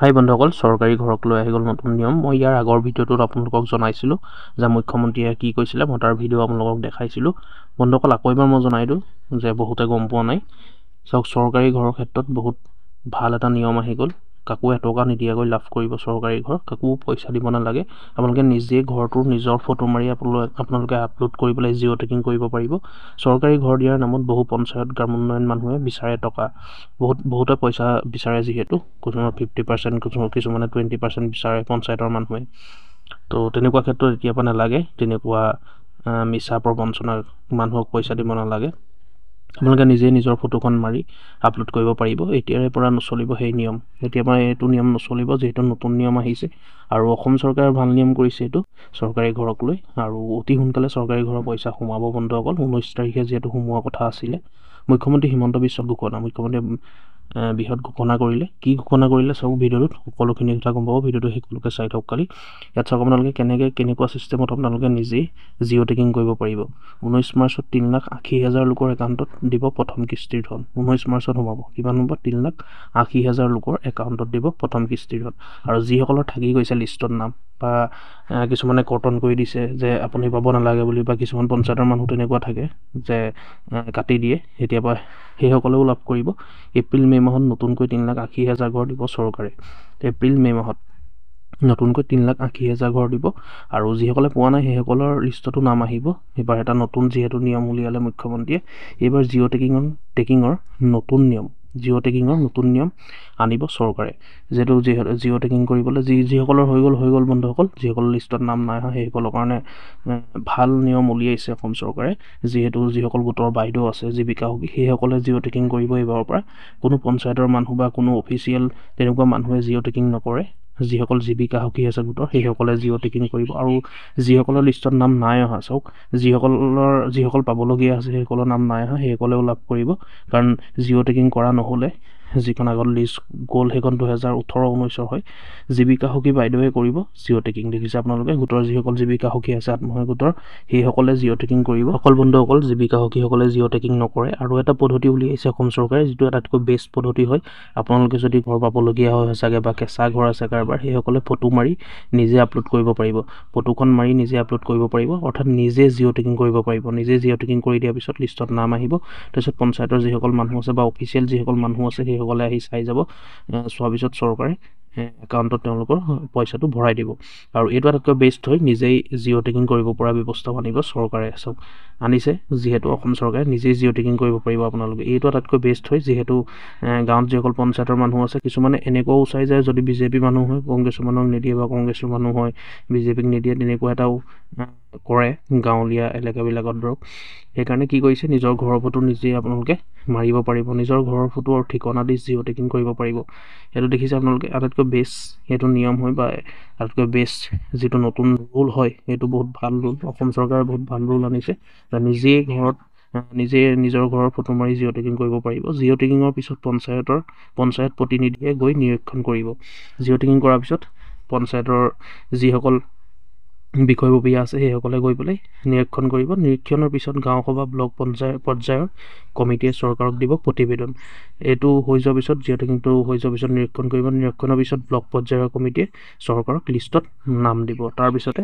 হাই বন্ধুসকল, চৰকাৰী ঘৰক লৈ আহি গ'ল নতুন নিয়ম। মই ইয়াৰ আগৰ ভিডিঅ'টোত আপোনালোকক জনাইছিলোঁ যে মুখ্যমন্ত্ৰীয়ে কি কৈছিলে, মই তাৰ ভিডিঅ' আপোনালোকক দেখাইছিলোঁ। বন্ধুসকল, আকৌ এবাৰ মই জনাই দিওঁ যে বহুতে গম পোৱা নাই। চাওক, চৰকাৰী ঘৰৰ ক্ষেত্ৰত বহুত ভাল এটা নিয়ম আহি গ'ল। কাকো এটকা নিদিয়াকৈ লাভ কৰিব চৰকাৰী ঘৰ, কাকো পইচা দিব নালাগে। আপোনালোকে নিজে ঘৰটোৰ নিজৰ ফটো মাৰি আপোনালোকে আপলোড কৰি পেলাই জিঅ' টেকিং কৰিব পাৰিব। চৰকাৰী ঘৰ দিয়াৰ নামত বহু পঞ্চায়ত গ্ৰাম উন্নয়ন মানুহে বিচাৰে টকা, বহুতে পইচা বিচাৰে, যিহেতু কিছুমানে 50%, কিছুমানে 20% বিচাৰে পঞ্চায়তৰ মানুহে। তো তেনেকুৱা ক্ষেত্ৰত এতিয়াৰ পৰা নালাগে, তেনেকুৱা মিছা প্ৰবঞ্চনাৰ মানুহক পইচা দিব নালাগে। আপোনালোকে নিজে নিজৰ ফটোখন মাৰি আপলোড কৰিব পাৰিব। এতিয়াৰে পৰা নচলিব সেই নিয়ম, এতিয়াৰ পৰা এইটো নিয়ম নচলিব, যিহেতু নতুন নিয়ম আহিছে। আৰু অসম চৰকাৰে ভাল নিয়ম কৰিছে এইটো চৰকাৰী ঘৰক লৈ। আৰু অতি সোনকালে চৰকাৰী ঘৰৰ পইচা সোমাব বন্ধুসকল। 19 তাৰিখে যিহেতু সোমোৱা কথা আছিলে। মুখ্যমন্ত্ৰী হিমন্ত বিশ্ব ঘোষণা, মুখ্যমন্ত্ৰীয়ে বৃহৎ ঘোষণা কৰিলে। কি ঘোষণা কৰিলে চাওক, ভিডিঅ'টোত সকলোখিনি কথা গম পাব। ভিডিঅ'টো সকলোকে চাই থাকক কালি। ইয়াত চাওক আপোনালোকে কেনেকুৱা ছিষ্টেমত আপোনালোকে নিজেই জিঅ' টেকিং কৰিব পাৰিব। 19 মাৰ্চত 3,80,000 লোকৰ একাউণ্টত দিব প্ৰথম কিস্তিৰ ধন। 19 মাৰ্চত সোমাব। কিমান হ'ব? 3,80,000 লোকৰ একাউণ্টত দিব প্ৰথম কিস্তিৰ ধন। আৰু যিসকলৰ থাকি গৈছে লিষ্টত নাম, বা কিছুমানে কৰ্তন কৰি দিছে যে আপুনি পাব নালাগে বুলি, বা কিছুমান পঞ্চায়তৰ মানুহ তেনেকুৱা থাকে যে কাটি দিয়ে, এতিয়াৰ পৰা সেইসকলেও লাভ কৰিব। এপ্ৰিল মে' মাহত নতুনকৈ 3,80,000 ঘৰ দিব চৰকাৰে। এপ্ৰিল মে' মাহত নতুনকৈ 3,80,000 ঘৰ দিব। আৰু যিসকলে পোৱা নাই সেইসকলৰ লিষ্টতো নাম আহিব। এইবাৰ এটা নতুন যিহেতু নিয়ম উলিয়ালে মুখ্যমন্ত্ৰীয়ে, এইবাৰ জিঅ' টেকিঙৰ নতুন নিয়ম, জিঅ' টেকিঙৰ নতুন নিয়ম আনিব চৰকাৰে। যিহেতু জিঅ' টেকিং কৰিবলৈ যিসকলৰ হৈ গ'ল বন্ধুসকল, যিসকলৰ লিষ্টত নাম নাই অহা সেইসকলৰ কাৰণে ভাল নিয়ম উলিয়াইছে অসম চৰকাৰে। যিহেতু যিসকল গোটৰ বাইদেউ আছে, জীৱিকা সখী, সেইসকলে জিঅ' টেকিং কৰিব এইবাৰৰ পৰা। কোনো পঞ্চায়তৰ মানুহ বা কোনো অফিচিয়েল তেনেকুৱা মানুহে জিঅ' টেকিং নকৰে। যিসকল জীৱিকা সখী আছে গোটৰ, সেইসকলে জিঅ' টেকিং কৰিব। আৰু যিসকলৰ লিষ্টত নাম নাই অহা, চাওক, যিসকল পাবলগীয়া আছে সেইসকলৰ নাম নাই অহা, সেইসকলেও লাভ কৰিব। কাৰণ জিঅ' টেকিং কৰা নহ'লে, যিখন আগত লিষ্ট গ'ল সেইখন 2018-19 হয়। জীৱিকা সখী বাইদেৱে কৰিব জিঅ' টেকিং। দেখিছে আপোনালোকে, গোটৰ যিসকল জীৱিকা সখী আছে আত্মসহায়ক গোটৰ, সেইসকলে জিঅ' টেকিং কৰিব। অকল বন্ধুসকল জীৱিকা সখীসকলে জিঅ' টেকিং নকৰে। আৰু এটা পদ্ধতি উলিয়াইছে অসম চৰকাৰে, যিটো আটাইতকৈ বেষ্ট পদ্ধতি হয়। আপোনালোকে যদি ঘৰ পাবলগীয়া হয় সঁচাকৈ, বা কেঁচা ঘৰ আছে কাৰোবাৰ, সেইসকলে ফটো মাৰি নিজে আপলোড কৰিব পাৰিব। ফটোখন মাৰি নিজে আপলোড কৰিব পাৰিব, অৰ্থাৎ নিজে জিঅ' টেকিং কৰিব পাৰিব। নিজে জিঅ' টেকিং কৰি দিয়াৰ পিছত লিষ্টত নাম আহিব। তাৰপিছত পঞ্চায়তৰ যিসকল মানুহ আছে বা অফিচিয়েল যিসকল মানুহ আছে, সেইসকলে আহি চাই যাব। চোৱাৰ পিছত চৰকাৰে একাউণ্টত তেওঁলোকৰ পইচাটো ভৰাই দিব। আৰু এইটো আটাইতকৈ বেষ্ট হয়, নিজেই জিঅ' টেকিং কৰিব পৰা ব্যৱস্থাও আনিব চৰকাৰে। চাওক, আনিছে যিহেতু অসম চৰকাৰে, নিজেই জিঅ' টেকিং কৰিব পাৰিব আপোনালোকে। এইটো আটাইতকৈ বেষ্ট হয়, যিহেতু গাঁৱত যিসকল পঞ্চায়তৰ মানুহ আছে, কিছুমানে এনেকুৱাও চাই যায়, যদি বিজেপি মানুহ হয় কংগ্ৰেছৰ মানুহক নিদিয়ে, বা কংগ্ৰেছৰ মানুহ হয় বিজেপিক নিদিয়ে, তেনেকুৱা এটাও কৰে গাঁৱলীয়া এলেকাবিলাকত ধৰক। সেইকাৰণে কি কৰিছে, নিজৰ ঘৰৰ ফটো নিজেই আপোনালোকে মাৰিব পাৰিব, নিজৰ ঘৰৰ ফটো আৰু ঠিকনা দি জিঅ' টেকিং কৰিব পাৰিব। সেইটো দেখিছে আপোনালোকে, আটাইতকৈ বেষ্ট সেইটো নিয়ম হয়, বা আটাইতকৈ বেষ্ট যিটো নতুন ৰুল হয়, সেইটো বহুত ভাল ৰুল। অসম চৰকাৰে বহুত ভাল ৰুল আনিছে। নিজে নিজৰ ঘৰৰ ফটো মাৰি জিঅ' টেকিং কৰিব পাৰিব। জিঅ' টেকিঙৰ পিছত পঞ্চায়ত প্ৰতিনিধিয়ে গৈ নিৰীক্ষণ কৰিব। জিঅ' টেকিং কৰাৰ পিছত পঞ্চায়তৰ যিসকল বিষয়ববীয়া আছে, সেইসকলে গৈ পেলাই নিৰীক্ষণ কৰিব। নিৰীক্ষণৰ পিছত গাঁও সভা, ব্লক পৰ্যায়ৰ কমিটিয়ে চৰকাৰক দিব প্ৰতিবেদন। এইটো হৈ যোৱাৰ পিছত, জিঅ' টেকিংটো হৈ যোৱাৰ পিছত নিৰীক্ষণ কৰিব। নিৰীক্ষণৰ পিছত ব্লক পৰ্যায়ৰ কমিটিয়ে চৰকাৰক লিষ্টত নাম দিব। তাৰপিছতে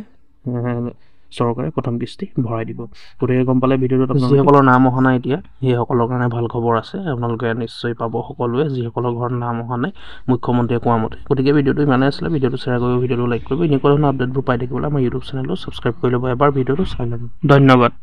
চৰকাৰে প্ৰথম কিস্তি ভৰাই দিব। গতিকে গম পালে ভিডিঅ'টোত। যিসকলৰ নাম অহা নাই এতিয়া, সেইসকলৰ কাৰণে ভাল খবৰ আছে, আপোনালোকে নিশ্চয় পাব সকলোৱে, যিসকলৰ ঘৰত নাম অহা নাই মুখ্যমন্ত্ৰীয়ে কোৱা মতে। গতিকে ভিডিঅ'টো ইমানেই আছিলে। ভিডিঅ'টো শ্বেয়াৰ কৰিব, ভিডিঅ'টো লাইক কৰিব। এনেকুৱা ধৰণৰ আপডেটবোৰ পাই থাকিবলৈ আমাৰ ইউটিউব চেনেলটো ছাবস্ক্ৰাইব কৰি ল'ব। এবাৰ ভিডিঅ'টো চাই ল'ব। ধন্যবাদ।